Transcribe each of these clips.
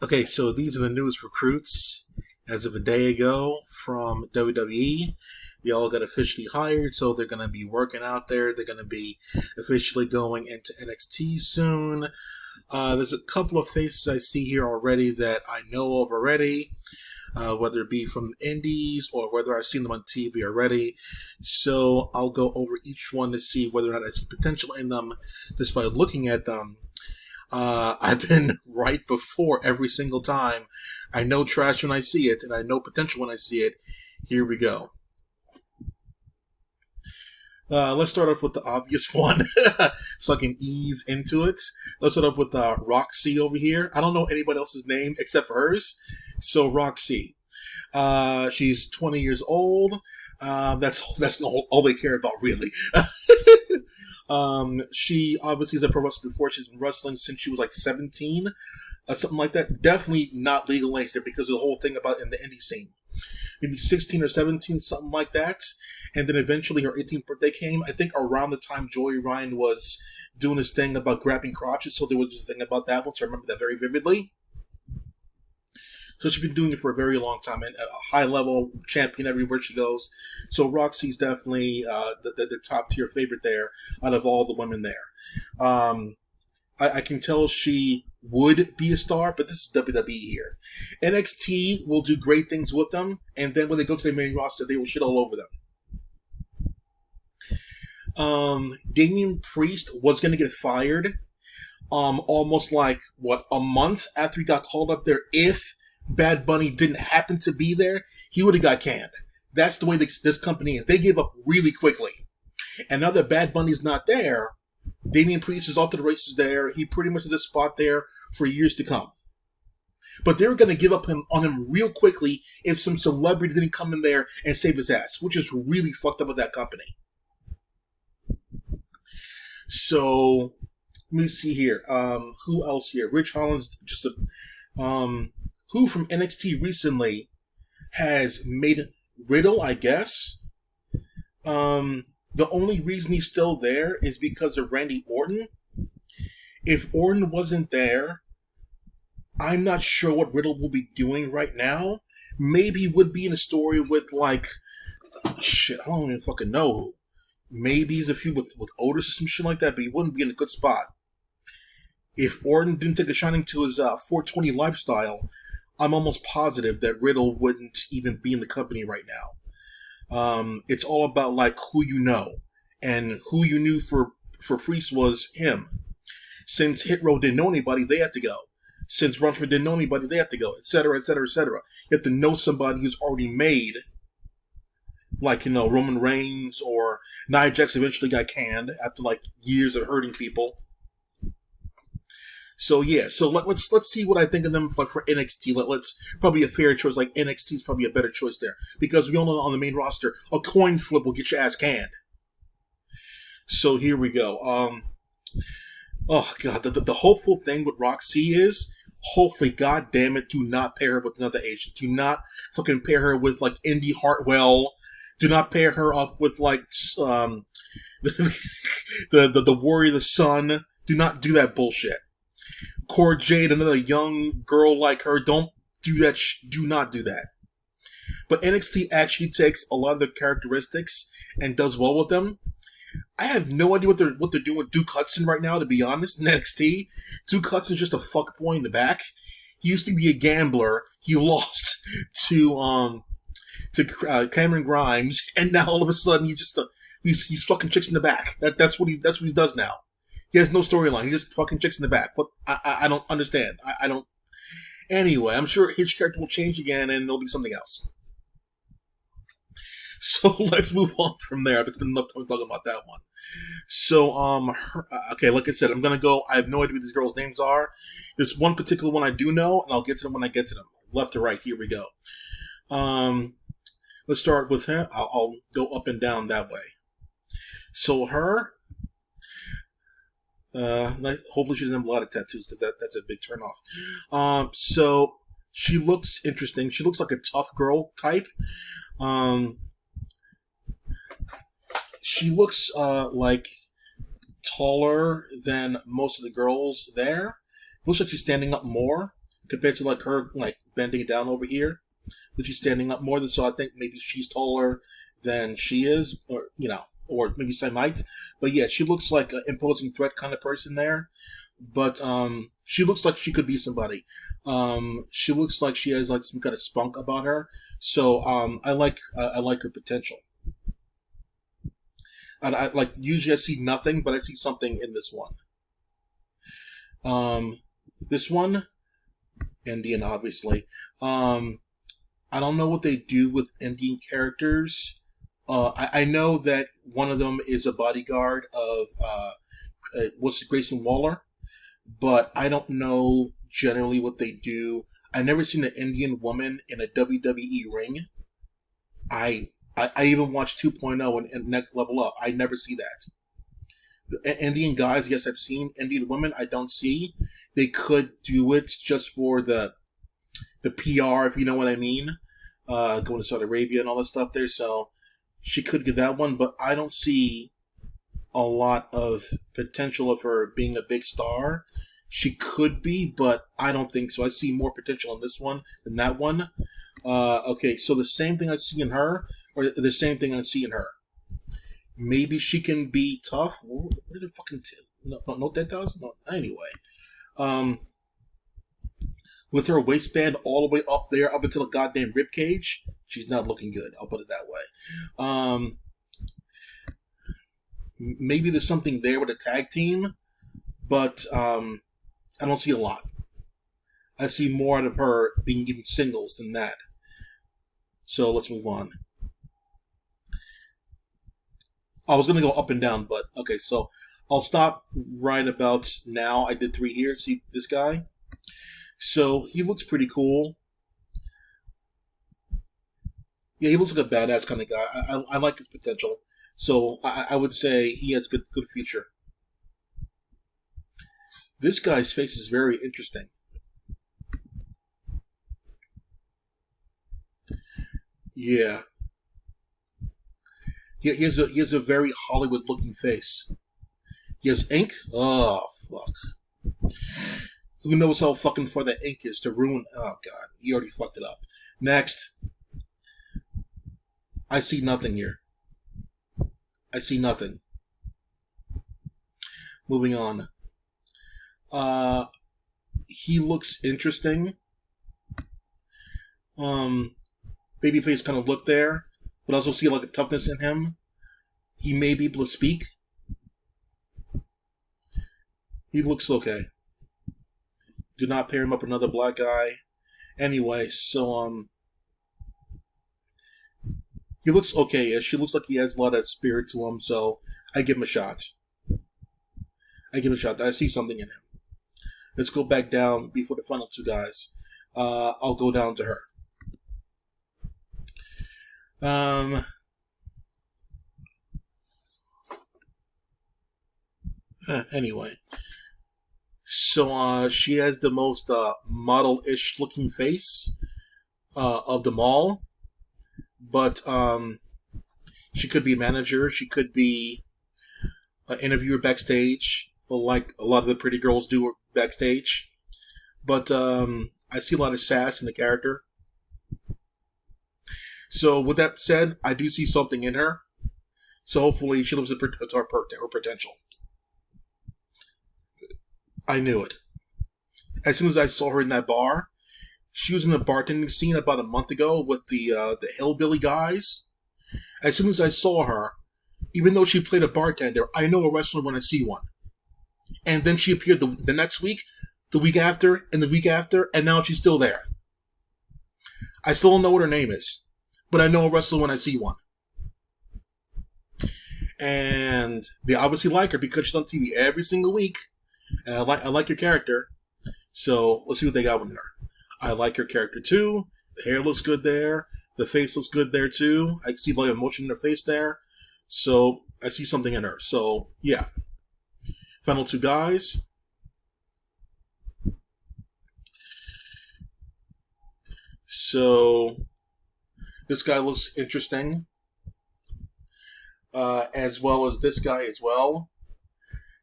Okay, so these are the newest recruits as of a day ago from WWE. They all got officially hired, so they're going to be working out there. They're going to be officially going into NXT soon. There's a couple of faces I see here already that I know of already, whether it be from the indies or whether I've seen them on TV already. So I'll go over each one to see whether or not I see potential in them just by looking at them. I've been right before every single time. I know trash when I see it, and I know potential when I see it. Here we go. Let's start off with the obvious one, so I can ease into it. Let's start off with rok-c over here. I don't know anybody else's name except for hers. So rok-c. She's 20 years old. That's all they care about, really. She obviously is a pro wrestler before. She's been wrestling since she was like 17, something like that. Definitely not legal age because of the whole thing about in the indie scene. Maybe 16 or 17, something like that. And then eventually her 18th birthday came. I think around the time Joey Ryan was doing his thing about grabbing crotches, so there was this thing about that one, so I remember that very vividly. So she's been doing it for a very long time, and a high-level champion everywhere she goes. So rok-c's definitely the top-tier favorite there out of all the women there. I can tell she would be a star, but this is WWE here. NXT will do great things with them, and then when they go to the main roster, they will shit all over them. Damian Priest was going to get fired almost like, a month after he got called up there. If Bad Bunny didn't happen to be there, he would have got canned. That's the way this company is. They give up really quickly. And now that Bad Bunny's not there, Damian Priest is off to the races there. He pretty much has a spot there for years to come. But they're going to give up on him real quickly if some celebrity didn't come in there and save his ass, which is really fucked up with that company. So, let me see here. Who else here? Rich Holland's just who from NXT recently has made Riddle, I guess. The only reason he's still there is because of Randy Orton. If Orton wasn't there, I'm not sure what Riddle will be doing right now. Maybe he would be in a story with, I don't even fucking know who. Maybe he's a feud with Otis or some shit like that, but he wouldn't be in a good spot. If Orton didn't take a shining to his 420 lifestyle, I'm almost positive that Riddle wouldn't even be in the company right now. It's all about who you know, and who you knew for Priest was him. Since Hit Row didn't know anybody, they had to go. Since Brunchman didn't know anybody, they had to go, etc., etc., etc. You have to know somebody who's already made, Roman Reigns or Nia Jax eventually got canned after years of hurting people. So yeah, so let's see what I think of them for NXT. Let's probably a fair choice. NXT is probably a better choice there because we all know on the main roster a coin flip will get your ass canned. So here we go. Oh god, the hopeful thing with rok-c is hopefully, god damn it, do not pair her with another Asian. Do not fucking pair her with Indy Hartwell. Do not pair her up with the Warrior of the Sun. Do not do that bullshit. Cora Jade, another young girl like her, don't do that. Do not do that. But NXT actually takes a lot of their characteristics and does well with them. I have no idea what they're doing with Duke Hudson right now, to be honest, in NXT. Duke Hudson's just a fuckboy in the back. He used to be a gambler. He lost to Cameron Grimes, and now all of a sudden he's fucking chicks in the back. That's what he does now. He has no storyline. He just fucking chicks in the back. But I don't understand. I don't. Anyway, I'm sure his character will change again, and there'll be something else. So let's move on from there. I've just been enough time talking about that one. So okay, like I said, I'm gonna go. I have no idea what these girls' names are. There's one particular one I do know, and I'll get to them when I get to them. Left to right. Here we go. Let's start with her. I'll go up and down that way. So her. Hopefully she doesn't have a lot of tattoos because that's a big turnoff. So she looks interesting. She looks like a tough girl type. She looks taller than most of the girls there. Looks like she's standing up more. compared to like her like bending down over here, but she's standing up more than so. I think maybe she's taller than she is, or or maybe same height. But yeah, she looks like an imposing threat kind of person there. But she looks like she could be somebody. She looks like she has like some kind of spunk about her. So I like her potential. And I like usually I see nothing, but I see something in this one. This one, Indian, obviously. I don't know what they do with Indian characters. I know that one of them is a bodyguard of what's Grayson Waller, but I don't know generally what they do. I've never seen an Indian woman in a WWE ring. I even watched 2.0 and Next Level Up. I never see that. Indian guys, yes, I've seen. Indian women, I don't see. They could do it just for the PR, if you know what I mean. Going to Saudi Arabia and all that stuff there. So she could get that one, but I don't see a lot of potential of her being a big star. She could be, but I don't think so. I see more potential in this one than that one. Okay, so the same thing I see in her, or the same thing I see in her. Maybe she can be tough. Where the fucking no 10,000? No, anyway. With her waistband all the way up there, up until a goddamn rib cage, she's not looking good. I'll put it that way. Maybe there's something there with a tag team, but I don't see a lot. I see more out of her being given singles than that. So let's move on. I was going to go up and down, but okay, so I'll stop right about now. I did 3 here. See this guy? So he looks pretty cool. Yeah, he looks like a badass kind of guy. I like his potential. So I would say he has good future. This guy's face is very interesting. Yeah. He has a very Hollywood looking face. He has ink? Oh, fuck. Who knows how fucking far that ink is to ruin... Oh, God. He already fucked it up. Next. I see nothing here. I see nothing. Moving on. He looks interesting. Babyface kind of look there, but I also see like a toughness in him. He may be able to speak. He looks okay. Do not pair him up with another black guy. Anyway, so he looks okay-ish. He looks like he has a lot of spirit to him, so I give him a shot. I see something in him. Let's go back down before the final two guys. I'll go down to her. Anyway. So she has the most model-ish looking face of them all. But she could be a manager. She could be an interviewer backstage, like a lot of the pretty girls do backstage. But I see a lot of sass in the character. So with that said, I do see something in her. So hopefully she lives up to her potential. I knew it. As soon as I saw her in that bar, she was in the bartending scene about a month ago with the hillbilly guys. As soon as I saw her, even though she played a bartender, I know a wrestler when I see one. And then she appeared the next week, the week after, and the week after, and now she's still there. I still don't know what her name is, but I know a wrestler when I see one. And they obviously like her because she's on TV every single week. And I like her character. So let's see what they got with her. I like her character too. The hair looks good there. The face looks good there too. I see like emotion in her face there. So I see something in her. So yeah. Final two guys. So this guy looks interesting. As well as this guy as well.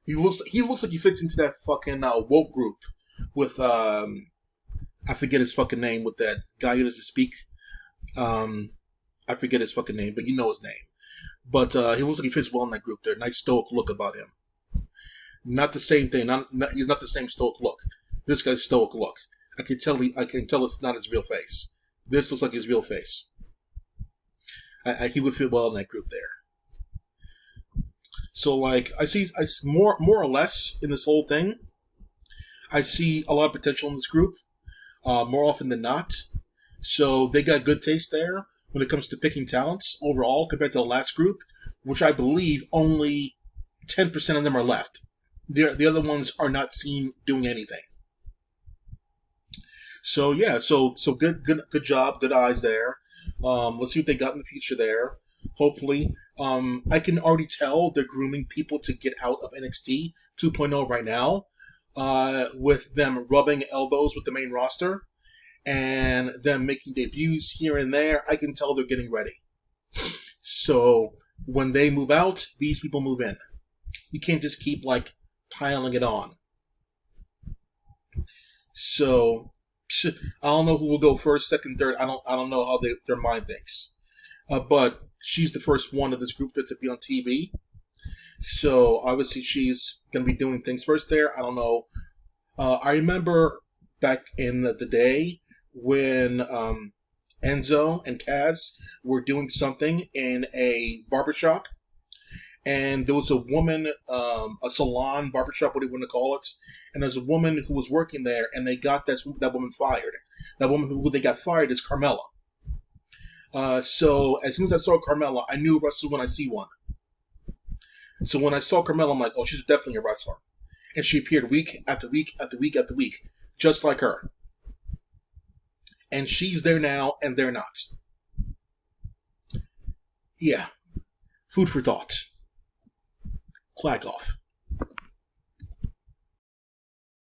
He looks like he fits into that fucking woke group with I forget his fucking name with that guy who doesn't speak. Um, I forget his fucking name, but you know his name. But he looks like he fits well in that group there. Nice stoic look about him. Not the same thing. He's not the same stoic look. This guy's stoic look. I can tell. I can tell it's not his real face. This looks like his real face. He would fit well in that group there. So like I see more or less in this whole thing. I see a lot of potential in this group, more often than not. So they got good taste there when it comes to picking talents overall compared to the last group, which I believe only 10% of them are left. The other ones are not seen doing anything. So yeah, so good job, good eyes there. Let's see what they got in the future there. Hopefully, I can already tell they're grooming people to get out of NXT 2.0 right now, with them rubbing elbows with the main roster and them making debuts here and there. I can tell they're getting ready. So when they move out, these people move in. You can't just keep like piling it on. So I don't know who will go first, second, third. I don't know how their mind thinks. But she's the first one of this group to be on TV. So obviously she's going to be doing things first there. I don't know. I remember back in the day when Enzo and Kaz were doing something in a barbershop. And there was a woman, a salon, barbershop, what do you want to call it? And there's a woman who was working there, and they got that woman fired. That woman who they got fired is Carmella. So as soon as I saw Carmella, I knew a wrestler when I see one. So when I saw Carmella, I'm like, oh, she's definitely a wrestler. And she appeared week after week after week after week, just like her. And she's there now, and they're not. Yeah. Food for thought. Clack off.